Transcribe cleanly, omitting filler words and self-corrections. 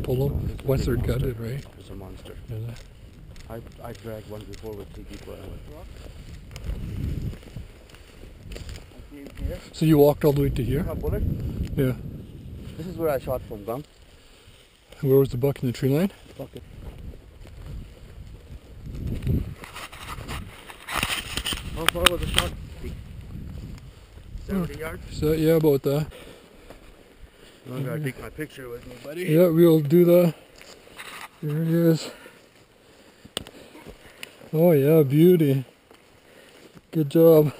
pull them once they're gutted, right? It's a monster. Yeah. I dragged one before with tiki but I came here. So you walked all the way to here? My bullet? Yeah. This is where I shot from, Gum. Where was the buck in the tree line? Bucket. How far was the shot? 70 yards? So yeah, about that. I gotta take my picture with me, buddy. Yeah, we'll do that. There he is. Oh yeah, beauty. Good job.